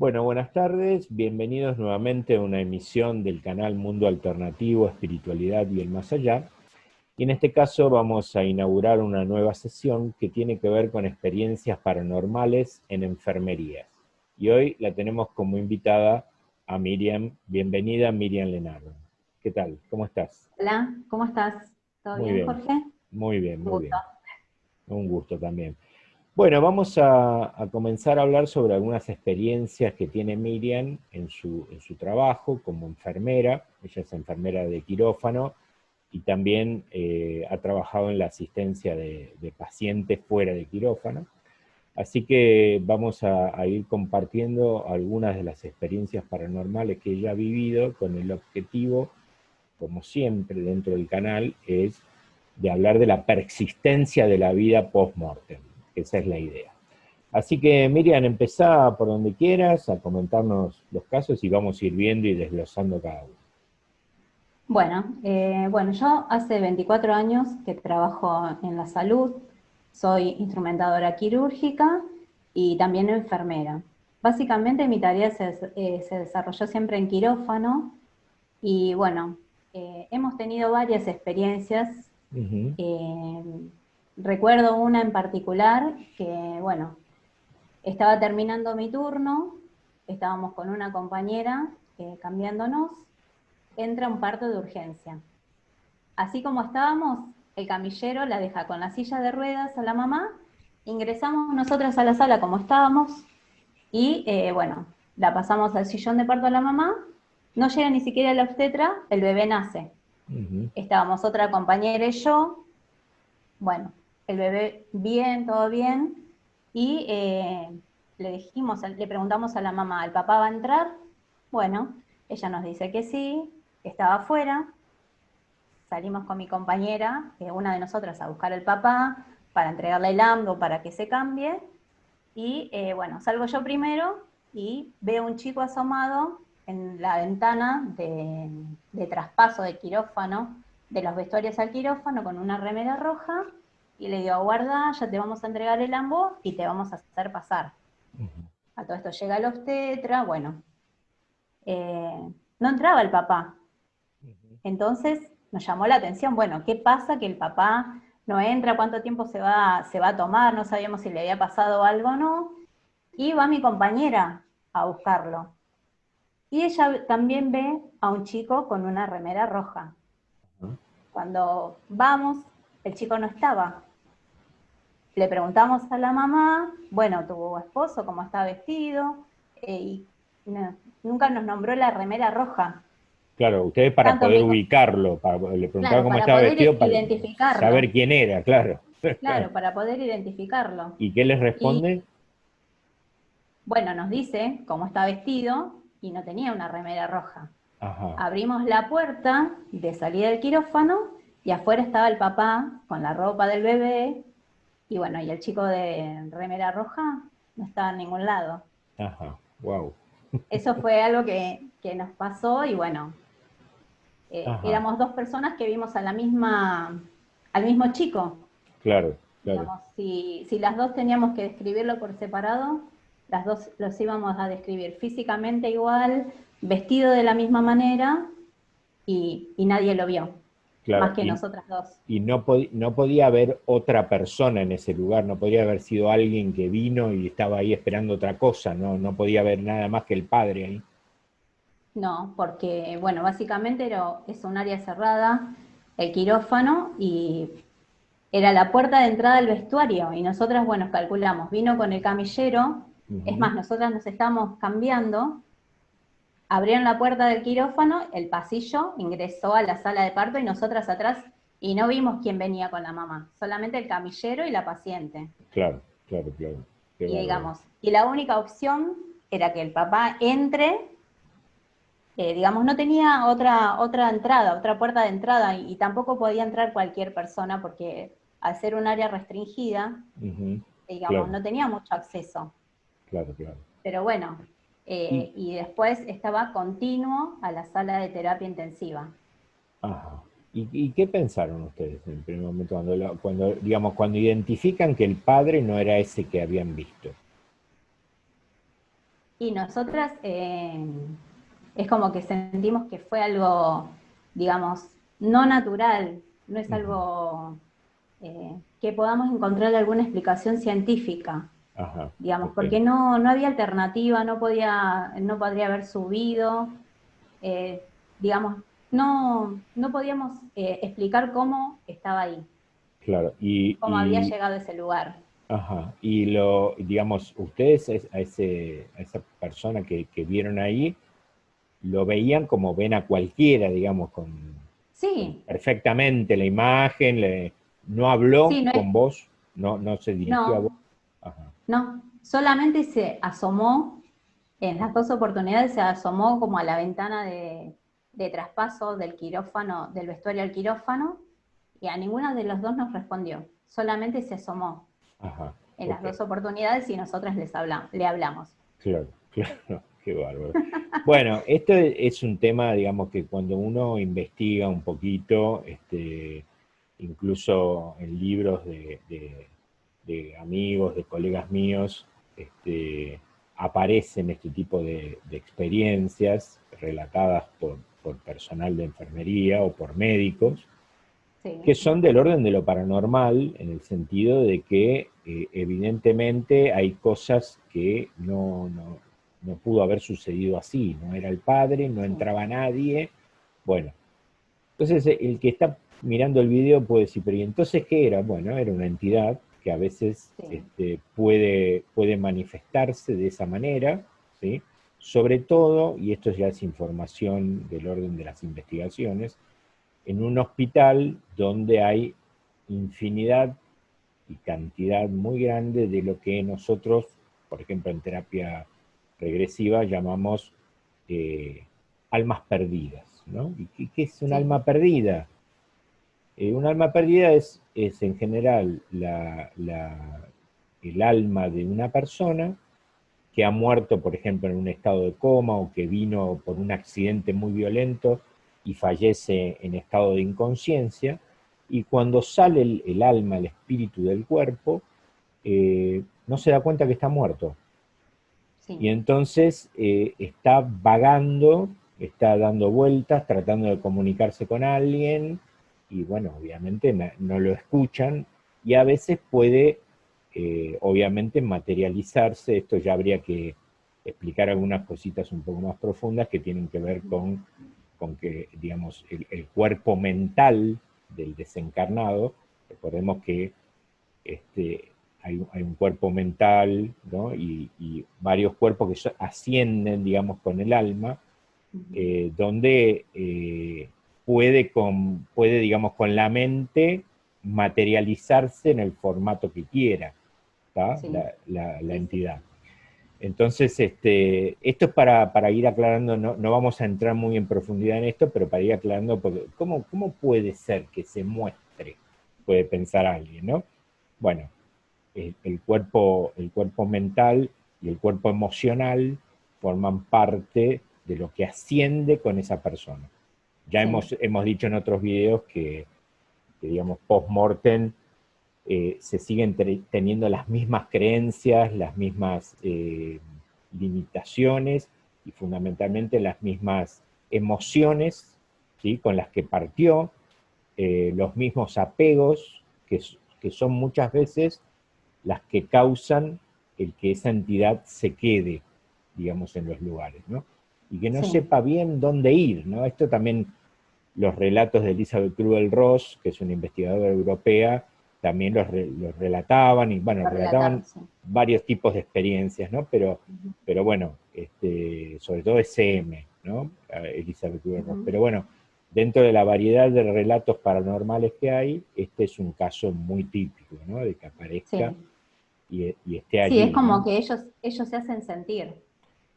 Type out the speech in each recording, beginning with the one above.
Bueno, buenas tardes, bienvenidos nuevamente a una emisión del canal Mundo Alternativo, Espiritualidad y el Más Allá. Y en este caso vamos a inaugurar una nueva sesión que tiene que ver con experiencias paranormales en enfermería. Y hoy la tenemos como invitada a Miriam. Bienvenida, Miriam Lenardo. ¿Qué tal? ¿Cómo estás? Hola, ¿cómo estás? ¿Todo Muy bien, bien, Jorge? muy bien, Un muy gusto. bien. Un gusto también. Bueno, vamos a comenzar a hablar sobre algunas experiencias que tiene Miriam en su trabajo como enfermera. Ella es enfermera de quirófano y también ha trabajado en la asistencia de pacientes fuera de quirófano. Así que vamos a ir compartiendo algunas de las experiencias paranormales que ella ha vivido con el objetivo, como siempre dentro del canal, es de hablar de la persistencia de la vida post-mortem. Esa es la idea. Así que, Miriam, empezá por donde quieras a comentarnos los casos y vamos a ir viendo y desglosando cada uno. Bueno, yo hace 24 años que trabajo en la salud, soy instrumentadora quirúrgica y también enfermera. Básicamente mi tarea se desarrolló siempre en quirófano y bueno, hemos tenido varias experiencias. Ujú. Eh, Recuerdo una en particular que, bueno, estaba terminando mi turno, estábamos con una compañera cambiándonos, entra un parto de urgencia. Así como estábamos, el camillero la deja con la silla de ruedas a la mamá, ingresamos nosotras a la sala como estábamos y bueno, la pasamos al sillón de parto a la mamá, no llega ni siquiera la obstetra, el bebé nace. Ujú. Estábamos otra compañera y yo, bueno, el bebé bien, todo bien, y le preguntamos a la mamá, ¿el papá va a entrar? Bueno, ella nos dice que sí, que estaba afuera, salimos con mi compañera, una de nosotras, a buscar al papá para entregarle el ambos para que se cambie, y bueno, salgo yo primero y veo un chico asomado en la ventana de traspaso de quirófano, de los vestuarios al quirófano, con una remera roja, y le digo, guarda, ya te vamos a entregar el ambo y te vamos a hacer pasar. A todo esto llega el obstetra, bueno, no entraba el papá. Entonces nos llamó la atención, bueno, ¿qué pasa que el papá no entra? ¿Cuánto tiempo se va a tomar? No sabíamos si le había pasado algo o no. Y va mi compañera a buscarlo. Y ella también ve a un chico con una remera roja. Ujú. Cuando vamos, el chico no estaba. Le preguntamos a la mamá, bueno, tu esposo, cómo está vestido, y nunca nos nombró la remera roja. Claro, ustedes para Tanto poder mi, ubicarlo, le preguntaban claro, cómo para estaba poder vestido para identificarlo, saber quién era, claro. claro, para poder identificarlo. ¿Y qué les Y responde? bueno, nos dice cómo está vestido y no tenía una remera roja. Ajá. Abrimos la puerta de salida del quirófano y afuera estaba el papá con la ropa del bebé y bueno, y el chico de remera roja no estaba en ningún lado. Ajá. Wow. Eso fue algo que nos pasó y bueno, Ajá. éramos dos personas que vimos al mismo chico. Claro, claro. Digamos, si las dos teníamos que describirlo por separado, las dos los íbamos a describir físicamente igual, vestido de la misma manera y nadie lo vio, más Claro. que nosotras dos. Y no podía haber otra persona en ese lugar, no podía haber sido alguien que vino y estaba ahí esperando otra cosa, no podía haber nada más que el padre ahí. No, porque, bueno, básicamente es un área cerrada, el quirófano, y era la puerta de entrada al vestuario. Y nosotras, bueno, calculamos, vino con el camillero, es Ujú. más, nosotras nos estábamos cambiando, abrieron la puerta del quirófano, el pasillo, ingresó a la sala de parto y nosotras atrás, y no vimos quién venía con la mamá, solamente el camillero y la paciente. Claro, claro, claro. Qué Y bárbaro. digamos, y la única opción era que el papá entre, digamos, no tenía otra entrada, otra puerta de entrada, y tampoco podía entrar cualquier persona porque al ser un área restringida, Ujú. digamos, Claro, no tenía mucho acceso. claro, claro. Pero bueno, Y, y después estaba continuo a la sala de terapia intensiva. ajá. ¿Y qué pensaron ustedes en el primer momento digamos, cuando identifican que el padre no era ese que habían visto? Y nosotras es como que sentimos que fue algo, digamos, no natural, no es algo que podamos encontrar alguna explicación científica, Ajá, digamos, ok, porque no había alternativa, no podría haber subido, eh, digamos, no podíamos explicar cómo estaba ahí, claro. cómo había llegado a ese lugar. Ajá, y digamos, ustedes a esa persona que vieron ahí, lo veían como ven a cualquiera, digamos, con Sí, perfectamente la imagen, no habló sí, no con vos, no se dirigió a vos. no, Ajá, no, solamente se asomó, en las dos oportunidades se asomó como a la ventana de traspaso del quirófano, del vestuario al quirófano, y a ninguna de los dos nos respondió, solamente se asomó ajá, en las ok. dos oportunidades y nosotras le hablamos. Claro, claro, qué bárbaro. Bueno, esto es un tema, digamos, que cuando uno investiga un poquito, incluso en libros de amigos, de colegas míos, aparecen este tipo de experiencias relatadas por personal de enfermería o por médicos, que Sí, son del orden de lo paranormal, en el sentido de que evidentemente hay cosas que no pudo haber sucedido así, no era el padre, no sí, entraba nadie, bueno, entonces el que está mirando el video puede decir, pero ¿y entonces qué era? Bueno, era una entidad que a veces sí, puede manifestarse de esa manera, ¿sí? Sobre todo, y esto ya es información del orden de las investigaciones, en un hospital donde hay infinidad y cantidad muy grande de lo que nosotros, por ejemplo, en terapia regresiva llamamos almas perdidas, ¿no? ¿Y qué es un sí, alma perdida? Un alma perdida es en general el alma de una persona que ha muerto, por ejemplo, en un estado de coma o que vino por un accidente muy violento y fallece en estado de inconsciencia, y cuando sale el alma, el espíritu del cuerpo, no se da cuenta que está muerto. Y sí, entonces está vagando, está dando vueltas, tratando de comunicarse con alguien, y bueno, obviamente no lo escuchan, y a veces puede, obviamente, materializarse. Esto ya habría que explicar algunas cositas un poco más profundas que tienen que ver con que, digamos, el cuerpo mental del desencarnado, recordemos que este, hay un cuerpo mental, ¿no? Y varios cuerpos que ascienden, digamos, con el alma, ujú, donde puede, digamos, con la mente materializarse en el formato que quiera, ¿tá? sí, La sí, sí, entidad. Entonces, esto es para ir aclarando, no vamos a entrar muy en profundidad en esto, pero para ir aclarando, porque ¿cómo puede ser que se muestre? Puede pensar alguien, ¿no? Bueno, el cuerpo mental y el cuerpo emocional forman parte de lo que asciende con esa persona. Ya sí, hemos dicho en otros videos que digamos, post-mortem se siguen teniendo las mismas creencias, las mismas limitaciones y fundamentalmente las mismas emociones, ¿sí? Con las que partió, los mismos apegos que son muchas veces las que causan el que esa entidad se quede, digamos, en los lugares, ¿no? Y que no sí, sepa bien dónde ir, ¿no? Esto también los relatos de Elizabeth Kubler-Ross, que es una investigadora europea, también los relataban, y bueno, lo relataban relataron, sí. varios tipos de experiencias, ¿no? Ujú, Pero bueno, sobre todo SM, ¿no? Elizabeth Kubler-Ross. ujú. Pero bueno, dentro de la variedad de relatos paranormales que hay, este es un caso muy típico, ¿no? De que aparezca Sí, y esté sí, es allí, como ¿no? que ellos se hacen sentir. En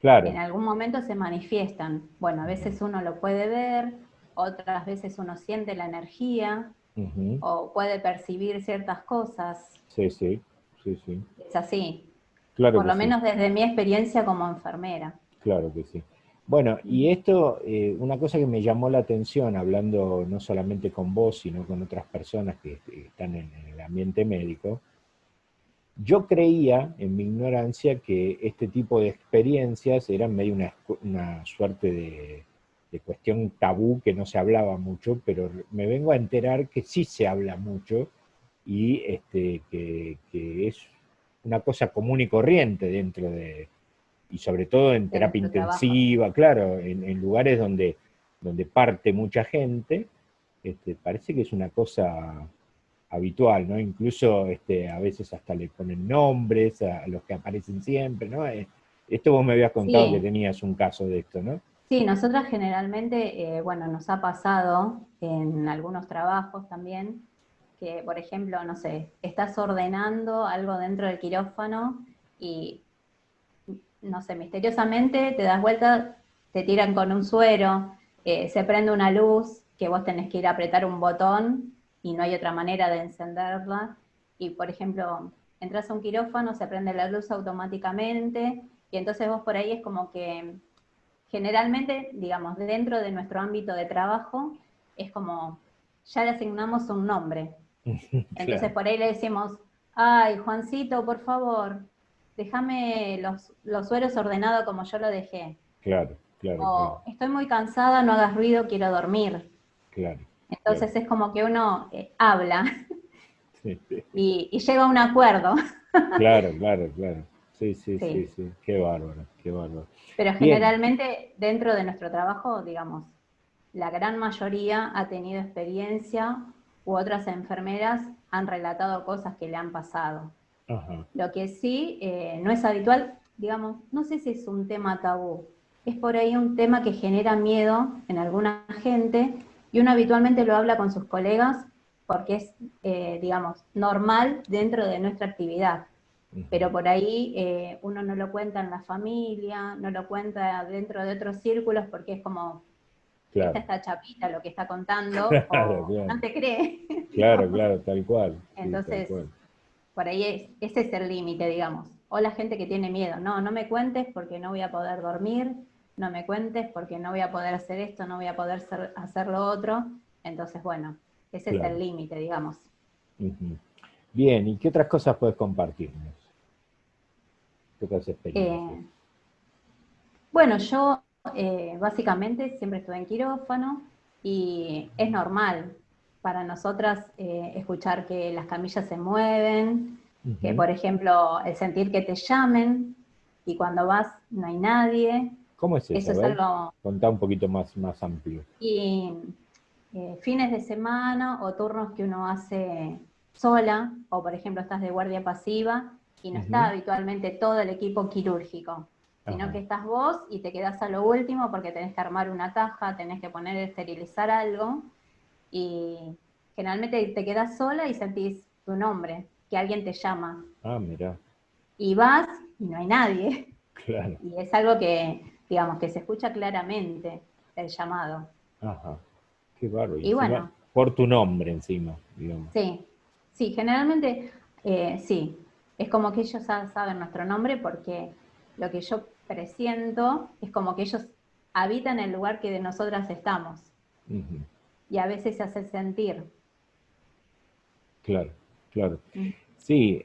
Claro. algún momento se manifiestan. Bueno, a Ujú, veces uno lo puede ver, otras veces uno siente la energía ujú. o puede percibir ciertas cosas. Sí, sí, sí, sí. Es así, Claro por que lo sí. menos desde mi experiencia como enfermera. Claro que sí. Bueno, y Ujú. esto, una cosa que me llamó la atención, hablando no solamente con vos, sino con otras personas que están en el ambiente médico, Yo creía, en mi ignorancia, que este tipo de experiencias eran medio una suerte de cuestión tabú que no se hablaba mucho, pero me vengo a enterar que sí se habla mucho y que es una cosa común y corriente dentro de, y sobre todo en de terapia nuestro trabajo. intensiva, claro, en lugares donde parte mucha gente, parece que es una cosa habitual, ¿no? Incluso a veces hasta le ponen nombres a los que aparecen siempre, ¿no? Esto vos me habías contado que Sí, tenías un caso de esto, ¿no? sí, nosotras generalmente, bueno, nos ha pasado en algunos trabajos también, que por ejemplo, no sé, estás ordenando algo dentro del quirófano y, no sé, misteriosamente te das vuelta, te tiran con un suero, se prende una luz que vos tenés que ir a apretar un botón y no hay otra manera de encenderla. Y por ejemplo, entras a un quirófano, se prende la luz automáticamente y entonces vos por ahí es como que generalmente, digamos, dentro de nuestro ámbito de trabajo, es como, ya le asignamos un nombre. Entonces Claro, por ahí le decimos, ay, Juancito, por favor, déjame los sueros ordenados como yo lo dejé. claro, claro, claro, O estoy muy cansada, no hagas ruido, quiero dormir. claro, claro. Entonces es como que uno habla Sí, y llega a un acuerdo. claro, claro, claro. Sí, sí, sí, Sí, sí. Qué bárbaro, qué bárbaro. pero Bien, generalmente dentro de nuestro trabajo, digamos, la gran mayoría ha tenido experiencia u otras enfermeras han relatado cosas que le han pasado. ajá, Lo que sí no es habitual, digamos, no sé si es un tema tabú, es por ahí un tema que genera miedo en alguna gente y uno habitualmente lo habla con sus colegas porque es, digamos, normal dentro de nuestra actividad. ujú, Pero por ahí uno no lo cuenta en la familia, no lo cuenta dentro de otros círculos porque es como, esta claro, está chapita lo que está contando claro, o claro, no te cree. claro, ¿No? claro, tal cual, sí, tal Entonces, cual. por ahí ese es el límite, digamos. O la gente que tiene miedo, no, no me cuentes porque no voy a poder dormir, no me cuentes porque no voy a poder hacer esto, no voy a poder hacer lo otro. Entonces, bueno, ese es Claro. el límite, digamos. Ujú. Bien, ¿y qué otras cosas puedes compartirnos? ¿Qué otras experiencias? Eh, bueno, yo básicamente siempre estuve en quirófano y es normal para nosotras escuchar que las camillas se mueven, que Ujú. por ejemplo el sentir que te llamen y cuando vas no hay nadie, ¿Cómo es eso? eso A es ver, algo, contá un poquito más amplio. y fines de semana o turnos que uno hace sola, o por ejemplo estás de guardia pasiva y no está Ujú. habitualmente todo el equipo quirúrgico, sino Ajá, que estás vos y te quedás a lo último porque tenés que armar una caja, tenés que poner, esterilizar algo, y generalmente te quedás sola y sentís tu nombre, que alguien te llama, ah, mirá, y vas y no hay nadie, claro, y es algo que, digamos, que se escucha claramente, el llamado. ajá, qué bárbaro. Y Y encima, bueno, por tu nombre encima, digamos. sí, sí, generalmente sí, es como que ellos saben nuestro nombre porque lo que yo presiento es como que ellos habitan el lugar que de nosotras estamos Ujú. y a veces se hace sentir. Claro, claro. Mm, Sí,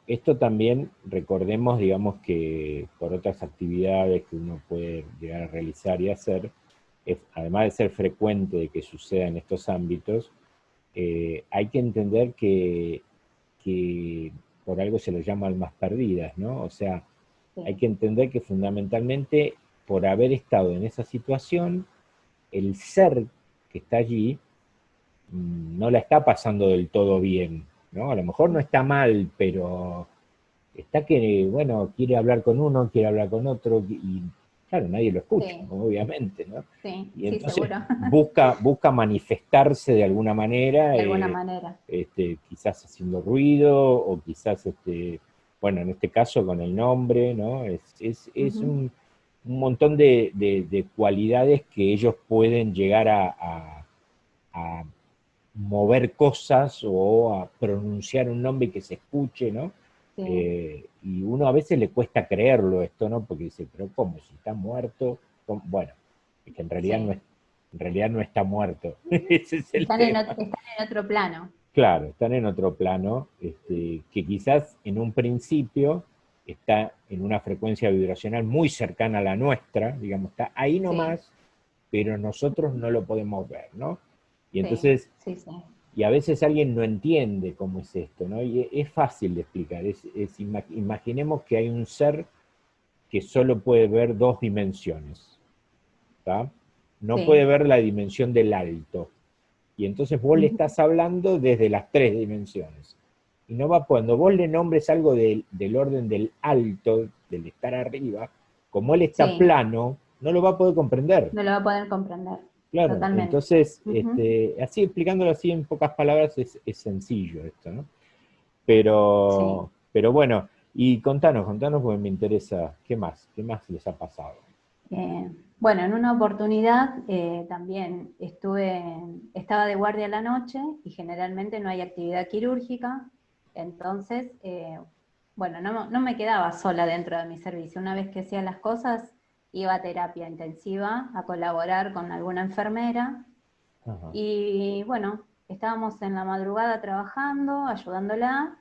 esto también recordemos, digamos que por otras actividades que uno puede llegar a realizar y hacer, además de ser frecuente de que suceda en estos ámbitos, hay que entender que por algo se lo llama almas perdidas, ¿no? O sea, hay sí, que entender que fundamentalmente por haber estado en esa situación, el ser que está allí no la está pasando del todo bien, ¿no? A lo mejor no mm, está mal, pero está que, bueno, quiere hablar con uno, quiere hablar con otro, y claro, nadie lo escucha, sí, obviamente, ¿no? sí, Y sí, entonces seguro, busca manifestarse de alguna manera, de alguna manera. quizás haciendo ruido, o quizás, bueno, en este caso con el nombre, ¿no? Es Ujú, un montón de cualidades que ellos pueden llegar a mover cosas o a pronunciar un nombre que se escuche, ¿no? sí, Y uno a veces le cuesta creerlo esto, ¿no? Porque dice, pero ¿cómo? Si está muerto, ¿cómo? Bueno, es que en realidad sí. no está muerto. Ese es el tema. Están en otro plano. Claro, están en otro plano, que quizás en un principio está en una frecuencia vibracional muy cercana a la nuestra, digamos, está ahí Sí, nomás, pero nosotros no lo podemos ver, ¿no? Y sí, entonces, sí, sí, y a veces alguien no entiende cómo es esto, ¿no? Y es fácil de explicar, imaginemos que hay un ser que solo puede ver dos dimensiones, ¿tá? No puede sí. ver la dimensión del alto. Y entonces vos le Ujú. estás hablando desde las tres dimensiones. Y no va, cuando vos le nombres algo del orden del alto, del estar arriba, como él está Sí, plano, no lo va a poder comprender. no lo va a poder comprender, Claro, totalmente. entonces, Ujú. así explicándolo así en pocas palabras es sencillo esto, ¿no? Sí. Pero bueno, y contanos porque me interesa, qué más les ha pasado? Bueno, en una oportunidad también estaba de guardia a la noche y generalmente no hay actividad quirúrgica, entonces, bueno, no me quedaba sola dentro de mi servicio. Una vez que hacía las cosas, iba a terapia intensiva a colaborar con alguna enfermera Ajá, y bueno, estábamos en la madrugada trabajando, ayudándola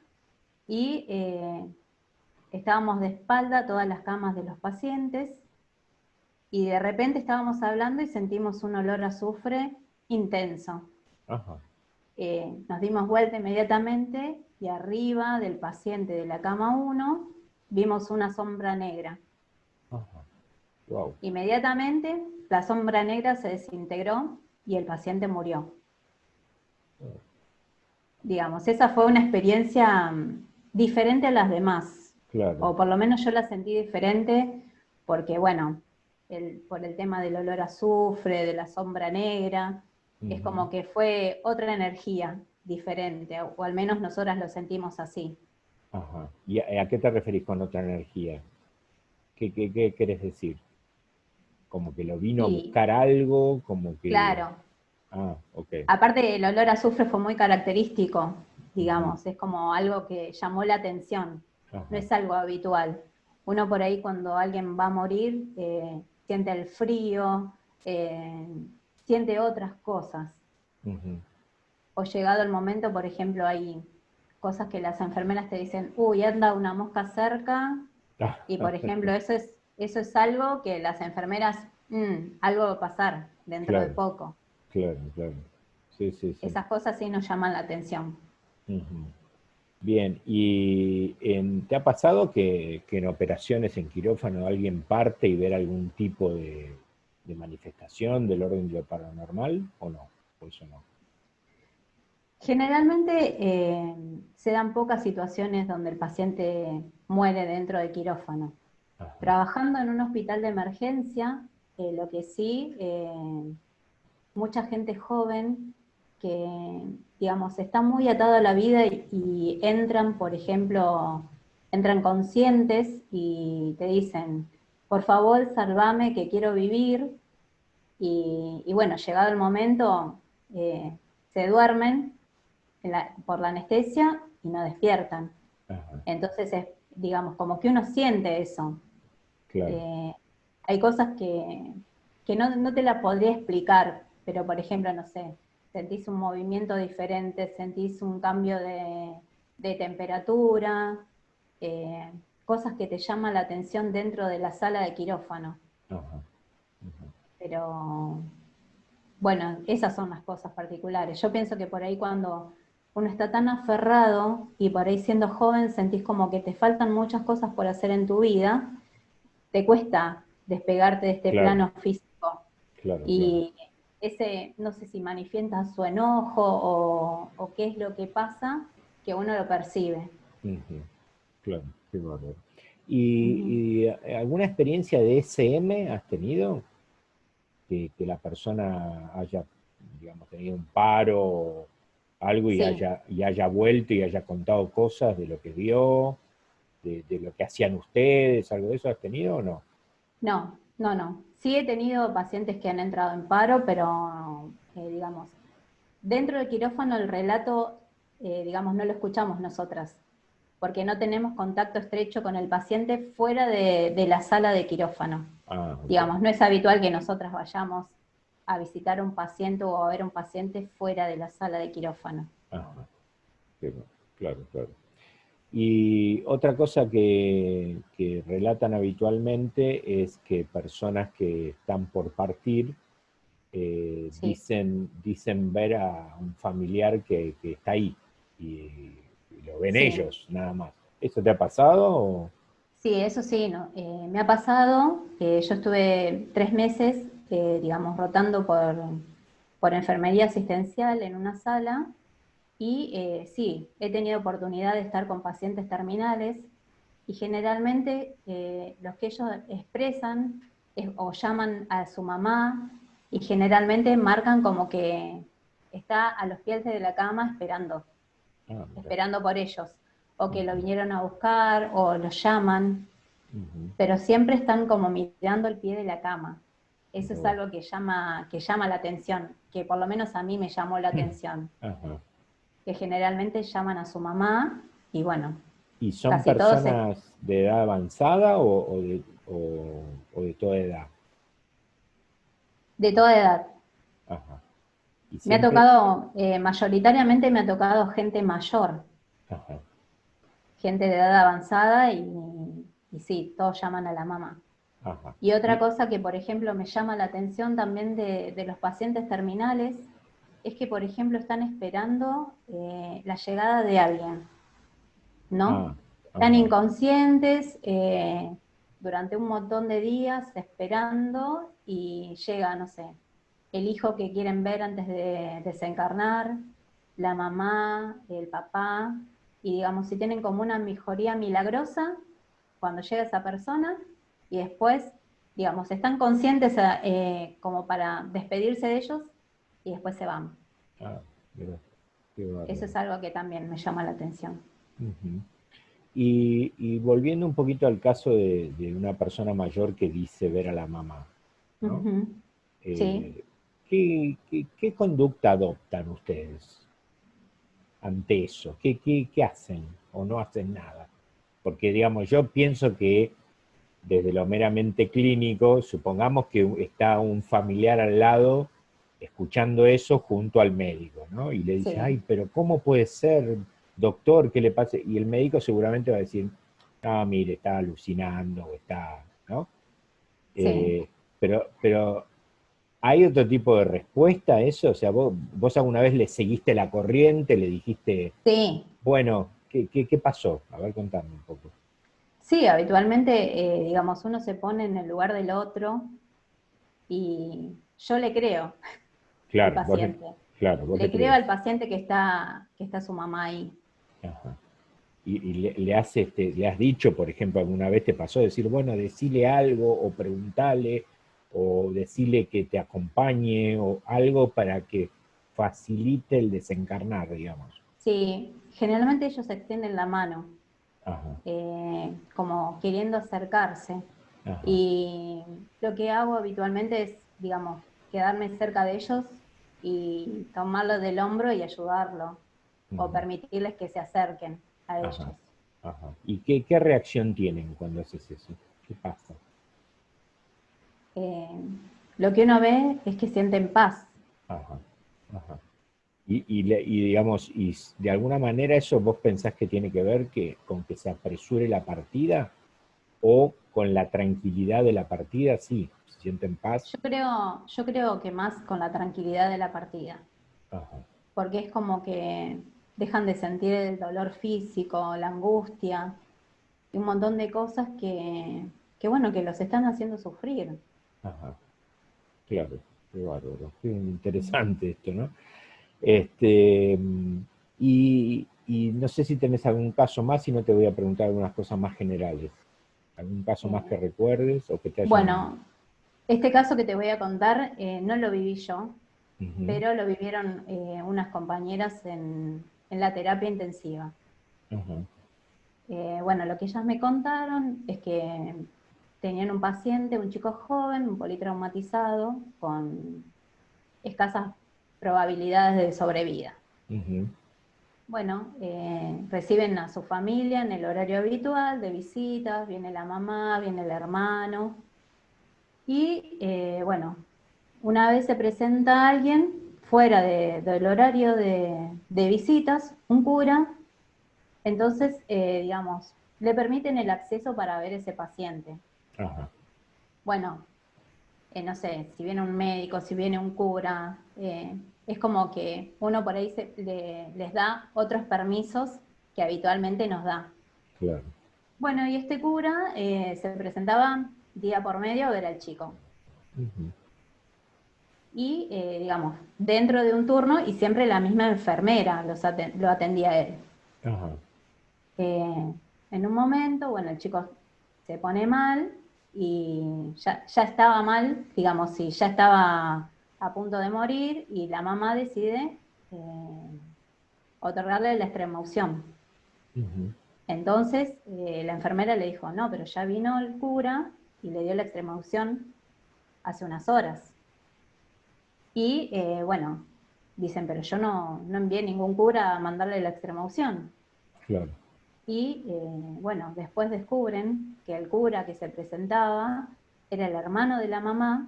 y estábamos de espalda a todas las camas de los pacientes y de repente estábamos hablando y sentimos un olor a azufre intenso. ajá, Nos dimos vuelta inmediatamente y arriba del paciente de la cama 1 vimos una sombra negra. ajá, wow. Inmediatamente la sombra negra se desintegró y el paciente murió. Digamos, esa fue una experiencia diferente a las demás, Claro. o por lo menos yo la sentí diferente porque, bueno, por el tema del olor a azufre, de la sombra negra, es Ujú. como que fue otra energía diferente, o al menos nosotras lo sentimos así. Ajá. ¿Y a qué te referís con otra energía? ¿Qué querés decir? Como que lo vino a Y buscar algo, como que... claro, Ah, ok. aparte el olor a azufre fue muy característico, Ujú. digamos, es como algo que llamó la atención, no Ajá. es algo habitual. Uno por ahí cuando alguien va a morir siente el frío, eh, siente otras cosas. Ujú. O llegado el momento, por ejemplo, hay cosas que las enfermeras te dicen, uy, anda una mosca cerca, Ah, y por ejemplo, eso es algo que las enfermeras, algo va a pasar dentro de claro, poco. claro, claro. Sí, sí, sí. Esas cosas sí nos llaman la atención. Ujú. Bien, ¿y te ha pasado que en operaciones en quirófano alguien parte y ver algún tipo de manifestación del orden de lo paranormal o no? O eso no. Generalmente se dan pocas situaciones donde el paciente muere dentro del quirófano. Ajá. Trabajando en un hospital de emergencia, lo que sí, mucha gente joven que, digamos, está muy atada a la vida y entran, por ejemplo, entran conscientes y te dicen, por favor, salvame que quiero vivir. Y bueno, llegado el momento, se duermen por la anestesia y no despiertan. Ajá. Entonces es, digamos, como que uno siente eso. Claro, Eh, Hay cosas que no te la podría explicar, pero por ejemplo, no sé, sentís un movimiento diferente, sentís un cambio de temperatura, eh, cosas que te llaman la atención dentro de la sala de quirófano. ajá, ajá. Pero bueno, esas son las cosas particulares. Yo pienso que por ahí cuando uno está tan aferrado y por ahí siendo joven sentís como que te faltan muchas cosas por hacer en tu vida, te cuesta despegarte de este Claro, plano físico. claro, claro. Y ese, no sé si manifiesta su enojo o qué es lo que pasa, que uno lo percibe. Ujú. Claro, qué bárbaro. Ujú. Alguna experiencia de SM has tenido? Que la persona haya, digamos, tenido un paro o algo Sí, y haya vuelto y haya contado cosas de lo que vio, de lo que hacían ustedes, algo de eso has tenido o no? no. Sí he tenido pacientes que han entrado en paro, pero digamos, dentro del quirófano el relato, digamos, no lo escuchamos nosotras, porque no tenemos contacto estrecho con el paciente fuera de la sala de quirófano. Ah, ok. Digamos, no es habitual que nosotras vayamos a visitar a un paciente o a ver a un paciente fuera de la sala de quirófano. Ajá. Sí, claro, claro. Y otra cosa que relatan habitualmente es que personas que están por partir Sí, dicen ver a un familiar que está ahí y lo ven sí, ellos, nada más. ¿Eso te ha pasado? sí, eso sí, no. Me ha pasado, yo estuve 3 meses, digamos, rotando por enfermería asistencial en una sala y sí, he tenido oportunidad de estar con pacientes terminales y generalmente los que ellos expresan o llaman a su mamá y generalmente marcan como que está a los pies de la cama esperando, Ah, mira. esperando por ellos, o que lo Ujú, vinieron a buscar o lo llaman, ujú. pero siempre están como mirando el pie de la cama. Eso Mira es vos. algo que llama la atención, que por lo menos a mí me llamó la atención, Ajá. que generalmente llaman a su mamá y bueno, ¿Y son casi todos personas de edad avanzada o de toda edad? de toda edad. Ajá. Y Me ha siempre, tocado, mayoritariamente me ha tocado gente mayor, ajá, gente de edad avanzada y sí, todos llaman a la mamá. ajá. Y otra Y, cosa que, por ejemplo, me llama la atención también de los pacientes terminales es que, por ejemplo, están esperando la llegada de alguien, ¿no? ah, Están ajá, inconscientes durante un montón de días esperando y llega, no sé, el hijo que quieren ver antes de desencarnar, la mamá, el papá, y digamos, si tienen como una mejoría milagrosa cuando llega esa persona y después, digamos, están conscientes como para despedirse de ellos y después se van. ah, mira, qué Eso bárbaro. es algo que también me llama la atención. Ujú. Y volviendo un poquito al caso de una persona mayor que dice ver a la mamá, ¿no? Ujú. Sí, Eh, ¿qué conducta adoptan ustedes ante eso? ¿Qué hacen o no hacen nada? Porque, digamos, yo pienso que desde lo meramente clínico, supongamos que está un familiar al lado escuchando eso junto al médico, ¿no? Y le dice, sí, ay, pero ¿cómo puede ser, doctor, qué le pasa? Y el médico seguramente va a decir, ah, mire, está alucinando o está, ¿no? sí. Pero ¿hay otro tipo de respuesta a eso? O sea, vos alguna vez le seguiste la corriente, le dijiste, Sí, bueno, ¿qué pasó? A ver, contame un poco. sí, habitualmente, digamos, uno se pone en el lugar del otro y yo le creo al Claro, paciente. vos le Le creo crees. al paciente que está su mamá ahí. Ajá. Y le has dicho, por ejemplo, alguna vez te pasó decir, bueno, decile algo o preguntale o decirle que te acompañe o algo para que facilite el desencarnar, digamos. Sí, generalmente ellos extienden la mano, Ajá, como queriendo acercarse. ajá, Y lo que hago habitualmente es, digamos, quedarme cerca de ellos y tomarlo del hombro y ayudarlo, o ujú, permitirles que se acerquen a ajá, ellos. ajá. ¿Y qué reacción tienen cuando haces eso? ¿Qué pasa? Eh, lo que uno ve es que sienten paz. Ajá, ajá. Y digamos, de alguna manera eso vos pensás que tiene que ver con que se apresure la partida o con la tranquilidad de la partida, sí, se sienten paz. Yo creo que más con la tranquilidad de la partida, Ajá, porque es como que dejan de sentir el dolor físico, la angustia y un montón de cosas que bueno, que los están haciendo sufrir. ajá, claro, qué bárbaro, qué interesante esto, ¿no? Este, y no sé si tenés algún caso más, si no te voy a preguntar algunas cosas más generales. ¿Algún caso más que Eh, recuerdes o que te hayan... bueno, este caso que te voy a contar no lo viví yo, Ujú, pero lo vivieron unas compañeras en la terapia intensiva. ajá, Bueno, lo que ellas me contaron es que tenían un paciente, un chico joven, un politraumatizado, con escasas probabilidades de sobrevida. ujú, Bueno, reciben a su familia en el horario habitual de visitas, viene la mamá, viene el hermano, y bueno, una vez se presenta alguien fuera del horario de visitas, un cura, entonces, digamos, le permiten el acceso para ver ese paciente. Ajá. Bueno, no sé, si viene un médico, si viene un cura, es como que uno por ahí les da otros permisos que habitualmente nos da. Claro. Bueno, y este cura se presentaba día por medio a ver al chico. Ujú. Y, digamos, dentro de un turno, y siempre la misma enfermera lo atendía a él. Ajá. En un momento, bueno, el chico se pone mal y ya estaba mal, digamos, sí, ya estaba a punto de morir y la mamá decide otorgarle la extremaunción. Ujú. Entonces, la enfermera le dijo, no, pero ya vino el cura y le dio la extremaunción hace unas horas. Y, bueno, dicen, pero yo no envié ningún cura a mandarle la extremaunción. Claro. Y, bueno, después descubren que el cura que se presentaba era el hermano de la mamá,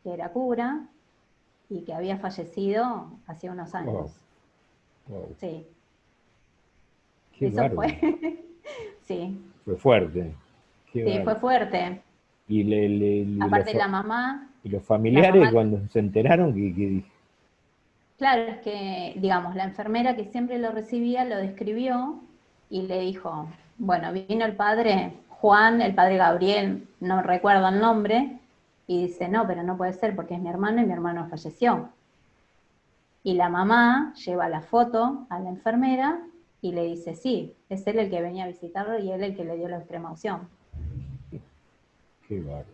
que era cura, y que había fallecido hace unos Wow. años. Wow. Sí, Qué eso bárbaro. fue, sí, Fue fuerte. Qué sí, bárbaro. fue fuerte. Y, Aparte y los la familiares mamá, cuando se enteraron que claro, es que, digamos, la enfermera que siempre lo recibía lo describió y le dijo, bueno, vino el padre Juan, el padre Gabriel, no recuerdo el nombre, y dice, no, pero no puede ser porque es mi hermano y mi hermano falleció. Y la mamá lleva la foto a la enfermera y le dice, sí, es él el que venía a visitarlo y él el que le dio la extremaunción. qué bárbaro.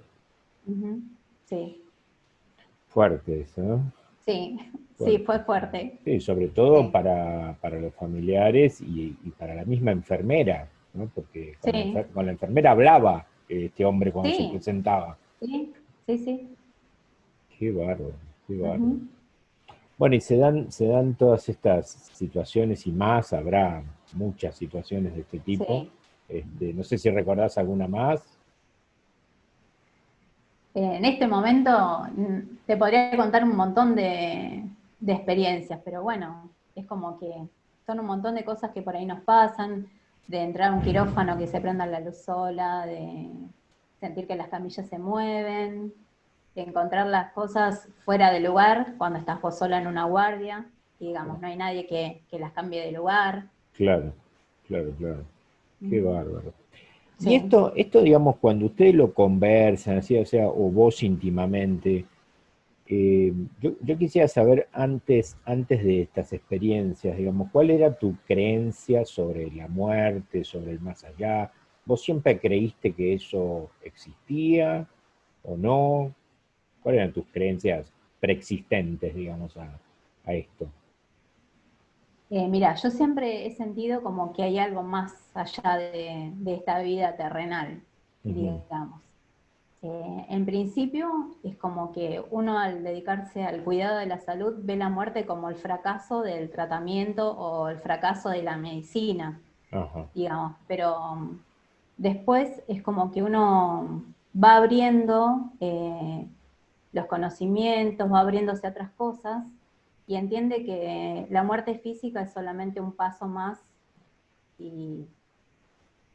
Ujú. Sí, Fuerte eso, ¿no? sí, sí, Fuerte. fue fuerte. Sí, sobre todo Sí, para los familiares y para la misma enfermera, ¿no? Porque sí, con la enfermera hablaba este hombre cuando se sí, presentaba. sí, sí, sí. Qué bárbaro, qué bárbaro. Ujú. Bueno, y se dan todas estas situaciones y más, habrá muchas situaciones de este tipo. Sí. No sé si recordás alguna más. En este momento te podría contar un montón de experiencias, pero bueno, es como que son un montón de cosas que por ahí nos pasan, de entrar a un quirófano que se prenda la luz sola, de sentir que las camillas se mueven, de encontrar las cosas fuera de lugar cuando estás vos sola en una guardia y digamos, no hay nadie que las cambie de lugar. Claro, claro, claro. Qué Ujú. bárbaro. Y Sí. digamos, cuando ustedes lo conversan, así, o sea, o vos íntimamente, yo quisiera saber antes de estas experiencias, digamos, ¿cuál era tu creencia sobre la muerte, sobre el más allá? ¿Vos siempre creíste que eso existía o no? ¿Cuáles eran tus creencias preexistentes, digamos, a esto? Mira, yo siempre he sentido como que hay algo más allá de esta vida terrenal, Ujú. digamos. En principio es como que uno al dedicarse al cuidado de la salud ve la muerte como el fracaso del tratamiento o el fracaso de la medicina, Ajá, digamos, pero después es como que uno va abriendo los conocimientos, va abriéndose a otras cosas y entiende que la muerte física es solamente un paso más y,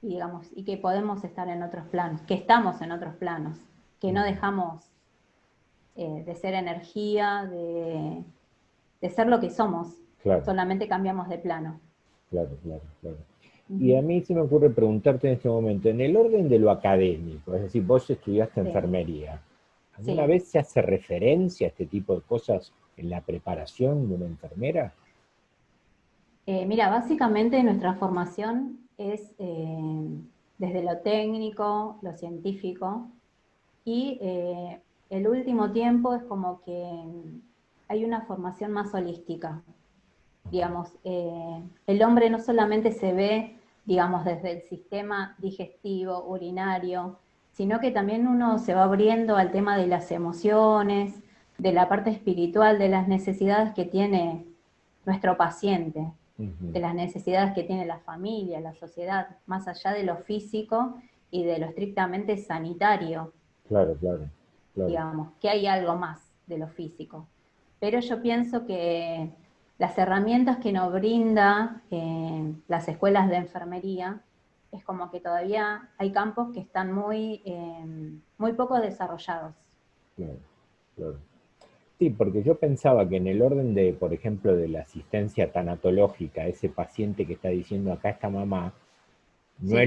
digamos, y que podemos estar en otros planos, que estamos en otros planos, que no ujú. dejamos de ser energía, de ser lo que somos, Claro, solamente cambiamos de plano. claro, claro, claro. Y a Ujú. mí se me ocurre preguntarte en este momento, en el orden de lo académico, es decir, vos estudiaste Sí, enfermería, ¿alguna sí. vez se hace referencia a este tipo de cosas en la preparación de una enfermera? Mira, básicamente nuestra formación es desde lo técnico, lo científico, y el último tiempo es como que hay una formación más holística. Digamos, el hombre no solamente se ve, digamos, desde el sistema digestivo, urinario, sino que también uno se va abriendo al tema de las emociones, de la parte espiritual, de las necesidades que tiene nuestro paciente, Ujú. de las necesidades que tiene la familia, la sociedad, más allá de lo físico y de lo estrictamente sanitario, Claro, claro, claro. digamos, que hay algo más de lo físico. pero yo pienso que las herramientas que nos brinda las escuelas de enfermería, es como que todavía hay campos que están muy poco desarrollados. Claro, claro. Sí, porque yo pensaba que en el orden de, por ejemplo, de la asistencia tanatológica, ese paciente que está diciendo acá está mamá, Sí,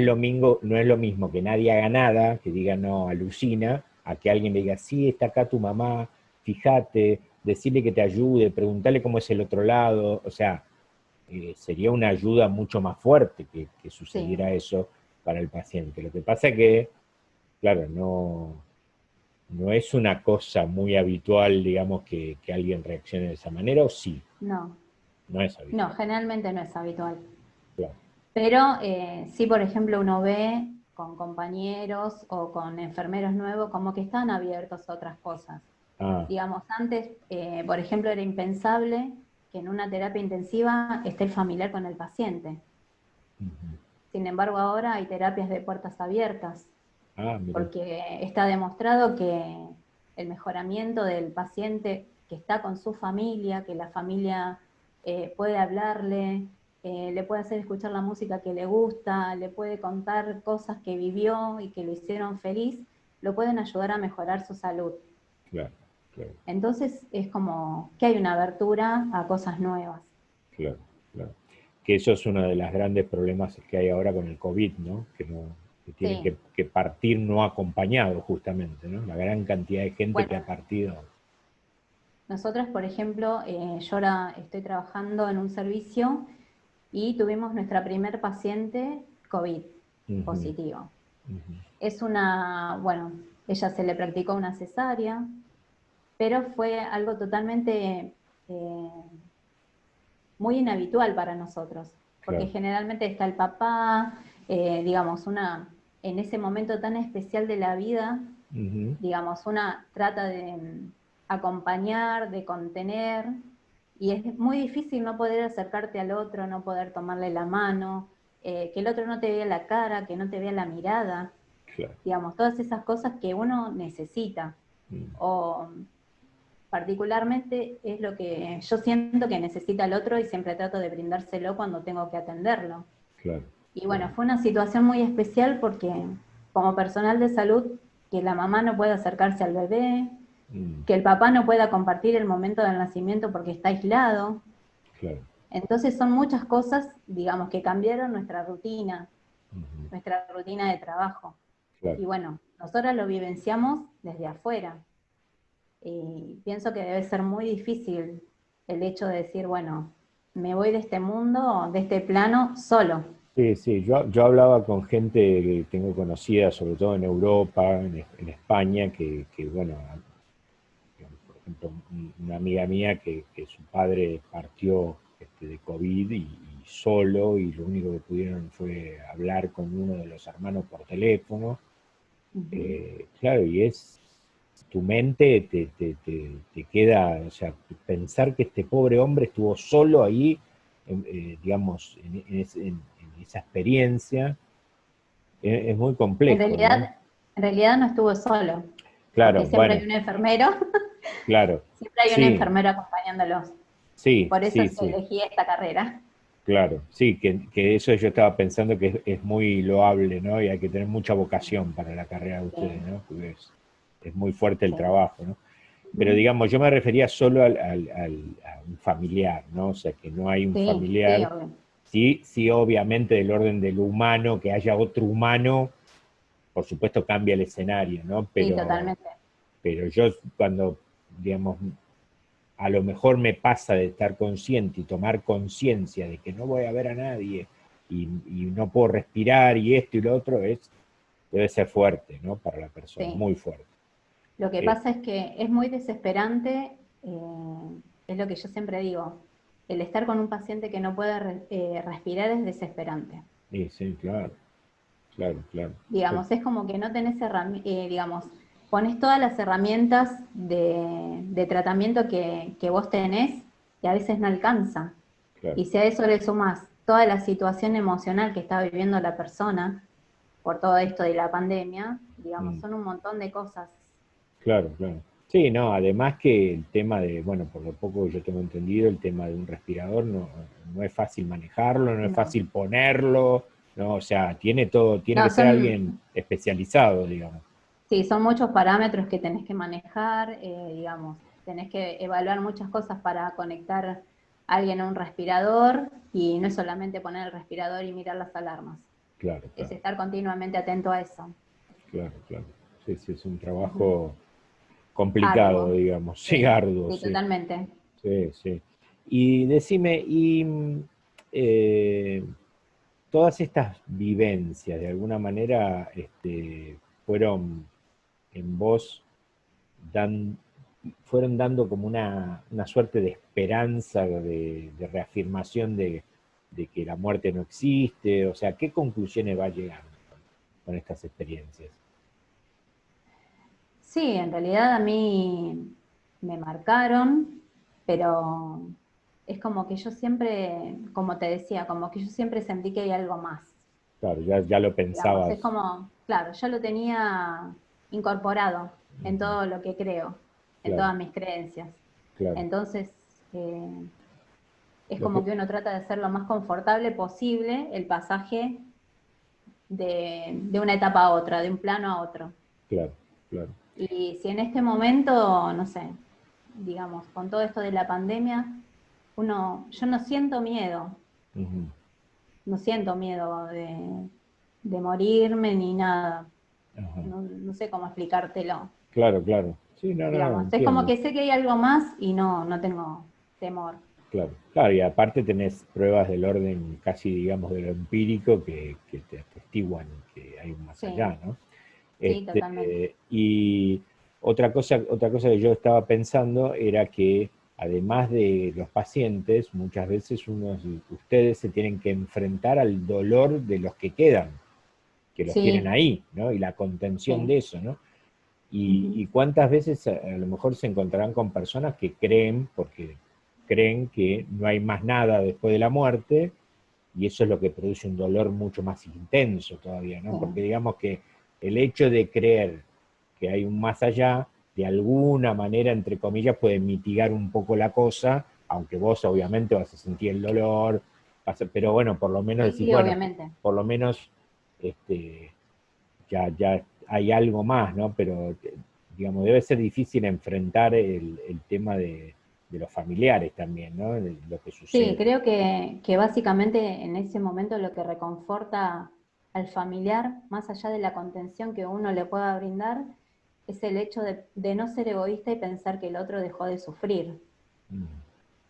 no es lo mismo que nadie haga nada, que diga no, alucina, a que alguien le diga, sí, está acá tu mamá, fíjate, decirle que te ayude, preguntarle cómo es el otro lado, o sea, sería una ayuda mucho más fuerte que sí. sucediera eso para el paciente. Lo que pasa es que, claro, no es una cosa muy habitual, digamos, que alguien reaccione de esa manera, o sí, No, no es no, habitual. generalmente no es habitual. Claro. Pero sí, por ejemplo, uno ve con compañeros o con enfermeros nuevos como que están abiertos a otras cosas. Ah, Digamos, antes, por ejemplo, era impensable que en una terapia intensiva esté el familiar con el paciente. ujú. Sin embargo, ahora hay terapias de puertas abiertas, Ah, mira, porque está demostrado que el mejoramiento del paciente que está con su familia, que la familia puede hablarle, le puede hacer escuchar la música que le gusta, le puede contar cosas que vivió y que lo hicieron feliz, lo pueden ayudar a mejorar su salud. claro, claro, Entonces es como que hay una abertura a cosas nuevas. claro, claro. Que eso es uno de los grandes problemas que hay ahora con el COVID, ¿no? Que tienen Sí, que partir no acompañados, justamente, ¿no? La gran cantidad de gente que bueno, ha partido. nosotras, por ejemplo, yo ahora estoy trabajando en un servicio y tuvimos nuestra primer paciente COVID Ujú, positivo. ujú, Es una, bueno, ella se le practicó una cesárea, pero fue algo totalmente eh, muy inhabitual para nosotros, porque claro, generalmente está el papá, digamos, en ese momento tan especial de la vida, ujú, digamos, una trata de acompañar, de contener, y es muy difícil no poder acercarte al otro, no poder tomarle la mano, que el otro no te vea la cara, que no te vea la mirada, claro, digamos, todas esas cosas que uno necesita, mm, o particularmente es lo que yo siento que necesita el otro y siempre trato de brindárselo cuando tengo que atenderlo. claro, Y bueno, claro, fue una situación muy especial porque como personal de salud, que la mamá no puede acercarse al bebé, mm, que el papá no pueda compartir el momento del nacimiento porque está aislado. claro, Entonces son muchas cosas, digamos, que cambiaron ujú, nuestra rutina de trabajo. claro. Y bueno, nosotros lo vivenciamos desde afuera. Y pienso que debe ser muy difícil el hecho de decir, bueno, me voy de este mundo, de este plano, solo. Sí, sí, yo hablaba con gente que tengo conocida, sobre todo en Europa, en España, bueno, por ejemplo, una amiga mía que su padre partió de COVID y solo, y lo único que pudieron fue hablar con uno de los hermanos por teléfono. Ujú. Claro, y es tu mente te queda, o sea, pensar que este pobre hombre estuvo solo ahí, digamos, en esa experiencia, es muy En complejo, ¿no? realidad, en realidad no estuvo solo, porque Claro, siempre bueno, hay un enfermero, claro, siempre hay un sí, enfermero acompañándolos. sí, Por eso sí, es que sí, elegí esta carrera. claro, sí, que eso yo estaba pensando que es muy loable, ¿no? Y hay que tener mucha vocación para la carrera de ustedes, Sí, ¿no? Porque es muy fuerte el sí. trabajo, ¿no? Pero Ujú. digamos, yo me refería solo a un familiar, ¿no? O sea, que no hay un Sí, sí, familiar, obvio. sí, sí, obviamente del orden de lo humano, que haya otro humano, por supuesto cambia el escenario, ¿no? Sí, totalmente. Pero yo cuando, digamos, a lo mejor me pasa de estar consciente y tomar conciencia de que no voy a ver a nadie y no puedo respirar y esto y lo otro, debe ser fuerte, ¿no? Para la persona, Sí. muy fuerte. Lo que Eh, pasa es que es muy desesperante, es lo que yo siempre digo, el estar con un paciente que no puede respirar es desesperante. sí, sí, claro, claro, claro. Digamos, es como que no tenés digamos, pones todas las herramientas de tratamiento que vos tenés y a veces no alcanza. Claro, Y si a eso le sumás toda la situación emocional que está viviendo la persona por todo esto de la pandemia, digamos, mm, son un montón de cosas. claro, claro. Sí, no, además que el tema de, bueno, por lo poco que yo tengo entendido, el tema de un respirador no es fácil manejarlo, no es No, fácil ponerlo, no, o sea, tiene todo, tiene no, que ser alguien especializado, digamos. sí, son muchos parámetros que tenés que manejar, digamos, tenés que evaluar muchas cosas para conectar a alguien a un respirador, y no es solamente poner el respirador y mirar las alarmas, Claro, es claro, estar continuamente atento a eso. claro, claro. Sí, sí, es un Ujú. trabajo complicado, Arduo, digamos, sí, sí, arduo, sí, sí, totalmente. sí, sí. Y decime, eh, todas estas vivencias, de alguna manera, fueron en vos dan, fueron dando como una suerte de esperanza, de reafirmación de que la muerte no existe, o sea, ¿qué conclusiones va llegando con estas experiencias? Sí, en realidad a mí me marcaron, pero es como que yo siempre, como te decía, como que yo siempre sentí que hay algo más. Claro, ya lo Digamos, es pensabas. como, claro, yo lo tenía incorporado en Ujú. todo lo que creo, en Claro, todas mis creencias. claro. Entonces, eh, es Lo como que, que uno trata de hacer lo más confortable posible el pasaje de una etapa a otra, de un plano a otro. claro, claro. Y si en este momento, no sé, digamos, con todo esto de la pandemia, yo no siento miedo, Ujú. no siento miedo de morirme ni nada. Ajá. No, no sé cómo explicártelo. Claro, claro. Sí, no, Digamos, es como entiendo. que sé que hay algo más y no tengo temor. Claro, claro, y aparte tenés pruebas del orden casi, digamos, de lo empírico que te atestiguan que hay un más Sí, allá, ¿no? sí, totalmente. Y otra cosa que yo estaba pensando era que además de los pacientes, muchas veces ustedes se tienen que enfrentar al dolor de los que quedan, que los tienen Sí, ahí, ¿no? Y la contención sí. de eso, ¿no? Ujú. Y cuántas veces a lo mejor se encontrarán con personas que creen, porque creen que no hay más nada después de la muerte, y eso es lo que produce un dolor mucho más intenso todavía, ¿no? Sí, Porque digamos que el hecho de creer que hay un más allá, de alguna manera, entre comillas, puede mitigar un poco la cosa, aunque vos obviamente vas a sentir el dolor, pero bueno, por lo menos decís, sí, bueno, obviamente. por lo menos este, ya hay algo más, ¿no? Pero, digamos, debe ser difícil enfrentar el tema de los familiares también, ¿no? De lo que Sí, sucede. creo que básicamente en ese momento lo que reconforta al familiar, más allá de la contención que uno le pueda brindar, es el hecho de no ser egoísta y pensar que el otro dejó de sufrir. Mm,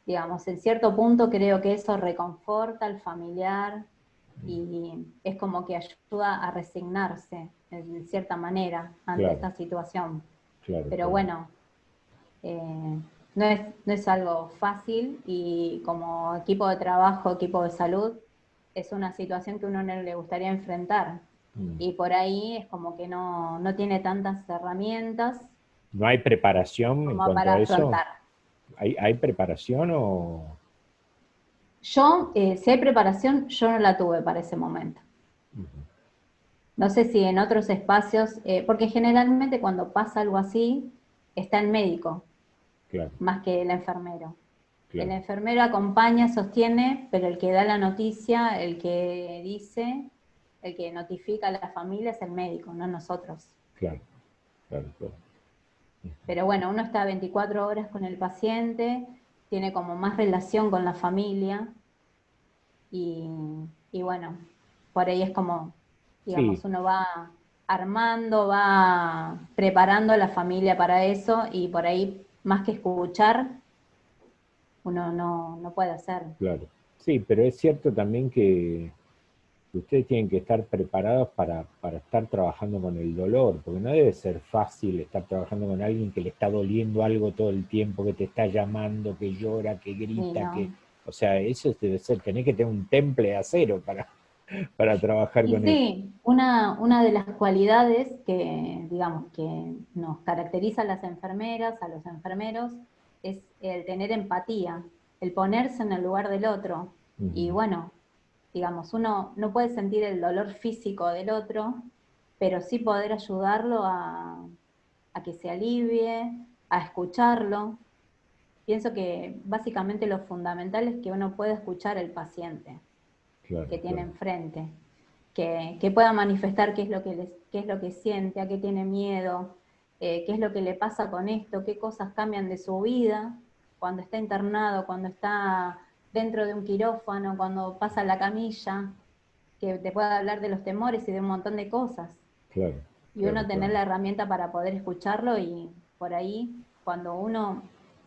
Digamos, en cierto punto creo que eso reconforta al familiar y es como que ayuda a resignarse en cierta manera ante claro, esta situación. claro, Pero claro. bueno, no es algo fácil, y como equipo de trabajo, equipo de salud, es una situación que uno no le gustaría enfrentar. Mm. Y por ahí es como que no tiene tantas herramientas ¿No hay preparación en como cuanto para a eso? afrontar. ¿Hay preparación o...? Yo, si hay preparación, yo no la tuve para ese momento. Ujú. No sé si en otros espacios, porque generalmente cuando pasa algo así, está el médico Claro, más que el enfermero. El claro, enfermero acompaña, sostiene, pero el que da la noticia, el que dice, el que notifica a la familia es el médico, no nosotros. claro, claro, claro. Pero bueno, uno está 24 horas con el paciente, tiene como más relación con la familia y, y bueno, por ahí es como, Sí, digamos, uno va armando, va preparando a la familia para eso, y por ahí más que escuchar, uno no puede hacer. claro. Sí, pero es cierto también que ustedes tienen que estar preparados para estar trabajando con el dolor, porque no debe ser fácil estar trabajando con alguien que le está doliendo algo todo el tiempo, que te está llamando, que llora, que Y grita, que... no. O sea, eso debe ser, tenés que tener un temple de acero para trabajar Y con eso. sí, una de las cualidades que, digamos, que nos caracteriza a las enfermeras, a los enfermeros, es el tener empatía, el ponerse en el lugar del otro. Y Ujú. bueno, digamos, uno no puede sentir el dolor físico del otro, pero sí poder ayudarlo a que se alivie, a escucharlo. Pienso que básicamente lo fundamental es que uno pueda escuchar al paciente Claro, que tiene claro, enfrente, que pueda manifestar qué es lo que siente, a qué tiene miedo, qué es lo que le pasa con esto, qué cosas cambian de su vida cuando está internado, cuando está dentro de un quirófano, cuando pasa la camilla, que te pueda hablar de los temores y de un montón de cosas. claro, Y claro, uno tener claro, la herramienta para poder escucharlo y por ahí, cuando uno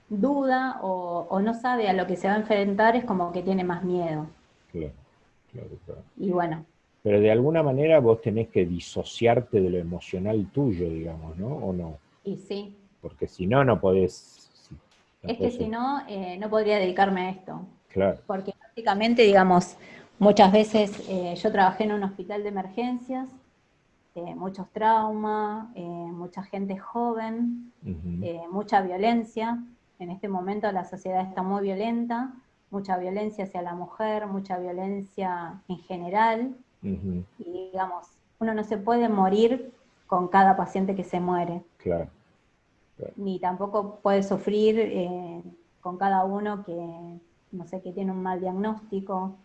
duda o no sabe a lo que se va a enfrentar, es como que tiene más miedo. claro, claro, claro. Y bueno, Pero de alguna manera vos tenés que disociarte de lo emocional tuyo, digamos, ¿no? ¿O no? y sí, Porque si no, no podés... no es que podés si no, no podría dedicarme a esto, claro. porque básicamente, digamos, muchas veces yo trabajé en un hospital de emergencias, muchos traumas, mucha gente joven, Ujú, mucha violencia. En este momento la sociedad está muy violenta, mucha violencia hacia la mujer, mucha violencia en general, ujú, y digamos, uno no se puede morir con cada paciente que se muere, claro, claro. ni tampoco puede sufrir con cada uno que, no sé, que tiene un mal diagnóstico,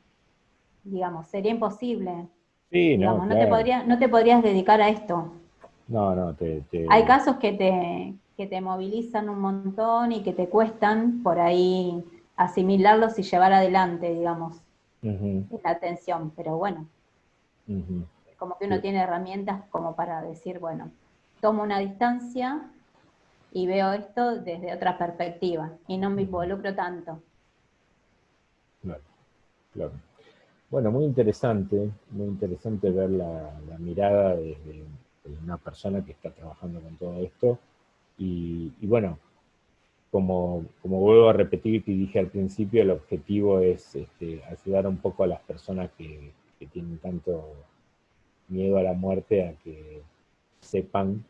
digamos, sería imposible, Sí, no, digamos, claro. no te podrías dedicar a esto. No, no, Hay casos que te movilizan un montón y que te cuestan por ahí asimilarlos y llevar adelante, digamos, ujú, la atención, pero bueno, ujú, como que uno sí, tiene herramientas como para decir, bueno, tomo una distancia y veo esto desde otra perspectiva y no me ujú, involucro tanto. claro, claro. Bueno, muy interesante ver la mirada de una persona que está trabajando con todo esto. Y bueno, como vuelvo a repetir que dije al principio, el objetivo es ayudar un poco a las personas que tienen tanto miedo a la muerte a que sepan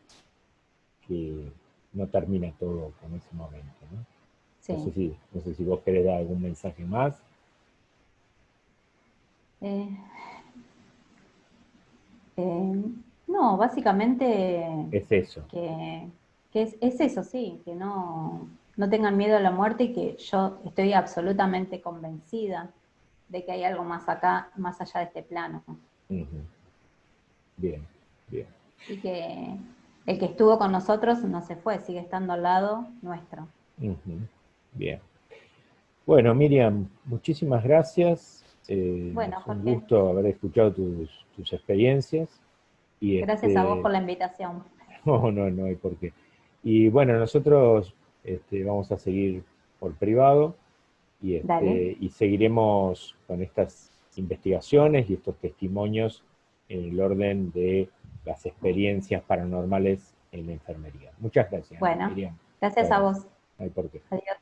que no termina todo con ese momento, ¿no? Sí. No sé si vos querés dar algún mensaje más. Eh, eh, no, básicamente Es eso. que, es eso, sí, que no tengan miedo a la muerte y que yo estoy absolutamente convencida de que hay algo más acá, más allá de este plano. Ujú. Bien, bien. Y que el que estuvo con nosotros no se fue, sigue estando al lado nuestro. Ujú. Bien. Bueno, Miriam, muchísimas gracias. Bueno, Fue un Jorge, gusto haber escuchado tus experiencias. Y gracias a vos por la invitación. no, no, no hay por qué. Y bueno, nosotros vamos a seguir por privado Dale. y seguiremos con estas investigaciones y estos testimonios en el orden de las experiencias paranormales en la enfermería. Muchas gracias, Bueno, Miriam. gracias Muchas a gracias. vos. No hay por qué. Adiós.